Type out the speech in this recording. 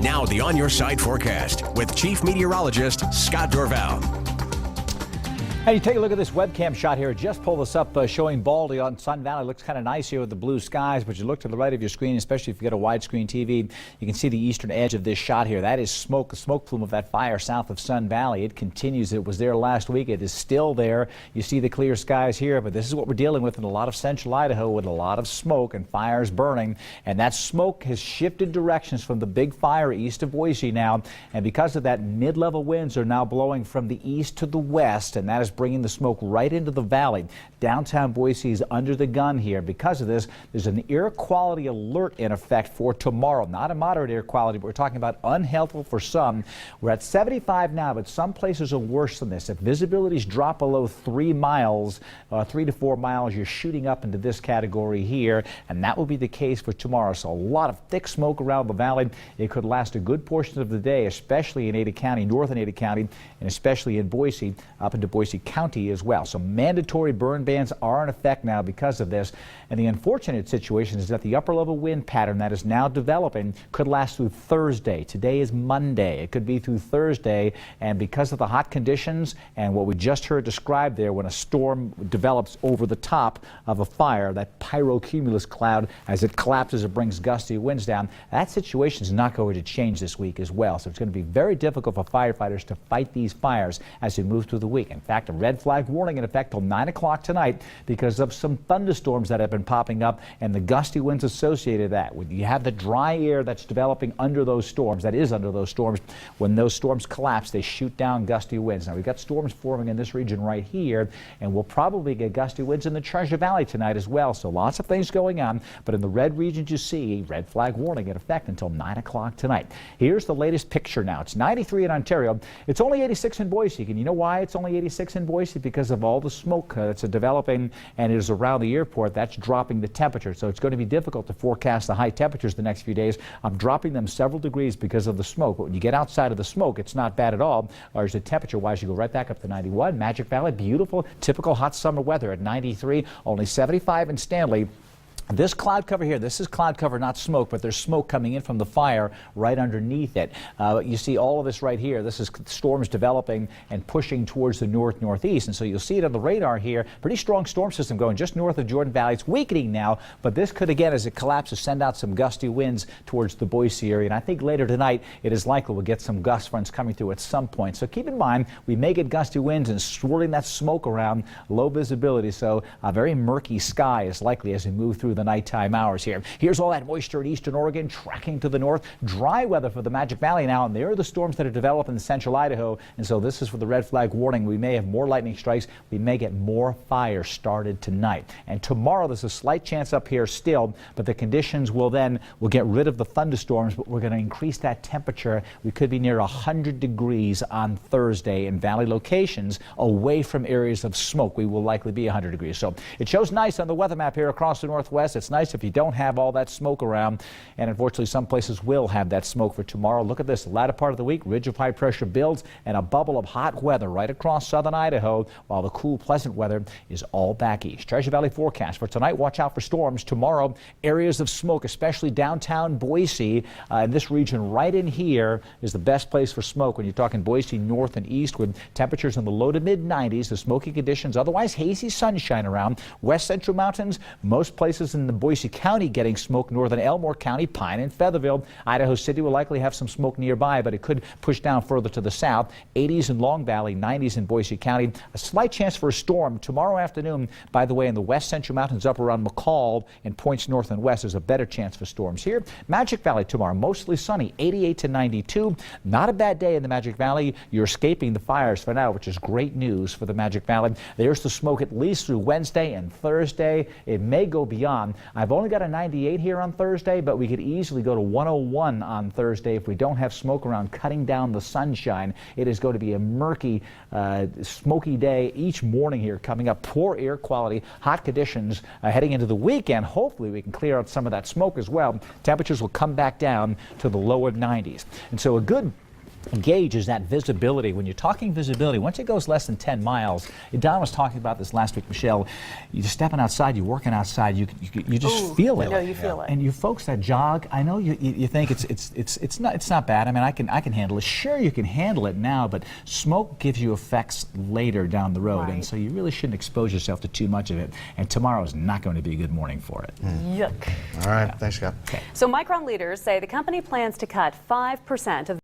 Now the On Your Side forecast with Chief Meteorologist Scott Dorval. Hey, you take a look at this webcam shot here. Just pull this up showing Baldy on Sun Valley. Looks kind of nice here with the blue skies, but you look to the right of your screen, especially if you get a widescreen TV, you can see the eastern edge of this shot here. That is smoke, the smoke plume of that fire south of Sun Valley. It continues. It was there last week. It is still there. You see the clear skies here, but this is what we're dealing with in a lot of central Idaho with a lot of smoke and fires burning. And that smoke has shifted directions from the big fire east of Boise now. And because of that, mid-level winds are now blowing from the east to the west, and that is bringing the smoke right into the valley. Downtown Boise is under the gun here. Because of this, there's an air quality alert in effect for tomorrow. Not a moderate air quality, but we're talking about unhealthful for some. We're at 75 now, but some places are worse than this. If visibilities drop below 3 miles, 3 to 4 miles, you're shooting up into this category here, and that will be the case for tomorrow. So a lot of thick smoke around the valley. It could last a good portion of the day, especially in Ada County, north in Ada County, and especially in Boise, up into Boise County as well. So mandatory burn bans are in effect now because of this. And the unfortunate situation is that the upper level wind pattern that is now developing could last through Thursday. Today is Monday. It could be through Thursday. And because of the hot conditions and what we just heard described there, when a storm develops over the top of a fire, that pyrocumulus cloud, as it collapses, it brings gusty winds down. That situation is not going to change this week as well. So it's going to be very difficult for firefighters to fight these fires as we move through the week. In fact, a red flag warning in effect till 9 o'clock tonight because of some thunderstorms that have been popping up and the gusty winds associated with that. When you have the dry air that's developing under those storms, when those storms collapse, they shoot down gusty winds. Now, we've got storms forming in this region right here, and we'll probably get gusty winds in the Treasure Valley tonight as well. So lots of things going on, but in the red regions you see, red flag warning in effect until 9 o'clock tonight. Here's the latest picture now. It's 93 in Ontario. It's only 86 in Boise. And you know why it's only 86 in Boise? Because of all the smoke that's developing and it is around the airport. That's dropping the temperature. So it's going to be difficult to forecast the high temperatures the next few days. I'm dropping them several degrees because of the smoke. But when you get outside of the smoke, it's not bad at all. Or as the temperature-wise, you go right back up to 91. Magic Valley, beautiful, typical hot summer weather at 93, only 75 in Stanley. This cloud cover here, this is cloud cover, not smoke, but there's smoke coming in from the fire right underneath it. You see all of this right here. This is storms developing and pushing towards the northeast. And so you'll see it on the radar here. Pretty strong storm system going just north of Jordan Valley. It's weakening now, but this could, again, as it collapses, send out some gusty winds towards the Boise area. And I think later tonight, it is likely we'll get some gust fronts coming through at some point. So keep in mind, we may get gusty winds and swirling that smoke around, low visibility. So a very murky sky is likely as we move through the nighttime hours here. Here's all that moisture in eastern Oregon tracking to the north. Dry weather for the Magic Valley now, and there are the storms that are developing in central Idaho. And so this is for the red flag warning. We may have more lightning strikes. We may get more fires started tonight. And tomorrow there's a slight chance up here still, but the conditions will get rid of the thunderstorms, but we're going to increase that temperature. We could be near 100 degrees on Thursday in valley locations away from areas of smoke. We will likely be 100 degrees. So it shows nice on the weather map here across the northwest. It's nice if you don't have all that smoke around, and unfortunately some places will have that smoke for tomorrow. Look at this, the latter part of the week, ridge of high pressure builds and a bubble of hot weather right across southern Idaho, while the cool, pleasant weather is all back east. Treasure Valley forecast for tonight: watch out for storms. Tomorrow, areas of smoke, especially downtown Boise. And this region right in here is the best place for smoke when you're talking Boise north and east, with temperatures in the low to mid 90s, the smoky conditions, otherwise hazy sunshine around. West Central Mountains, most places in the Boise County getting smoke. Northern Elmore County, Pine and Featherville. Idaho City will likely have some smoke nearby, but it could push down further to the south. 80s in Long Valley, 90s in Boise County. A slight chance for a storm tomorrow afternoon. By the way, in the West Central Mountains up around McCall and points north and west, there's a better chance for storms here. Magic Valley tomorrow, mostly sunny, 88 to 92. Not a bad day in the Magic Valley. You're escaping the fires for now, which is great news for the Magic Valley. There's the smoke at least through Wednesday and Thursday. It may go beyond. I've only got a 98 here on Thursday, but we could easily go to 101 on Thursday if we don't have smoke around cutting down the sunshine. It is going to be a murky, smoky day each morning here coming up. Poor air quality, hot conditions heading into the weekend. Hopefully we can clear out some of that smoke as well. Temperatures will come back down to the lower 90s. And so a good gauge is that visibility. When you're talking visibility, once it goes less than 10 miles, Don was talking about this last week, Michelle, you're just stepping outside, you're working outside, you just feel it. No, you feel it. And you folks that jog, I know you think it's not bad. I mean, I can handle it. Sure, you can handle it now, but smoke gives you effects later down the road, and so you really shouldn't expose yourself to too much of it. And tomorrow is not going to be a good morning for it. Yuck. All right, thanks, Scott. So Micron leaders say the company plans to cut 5% of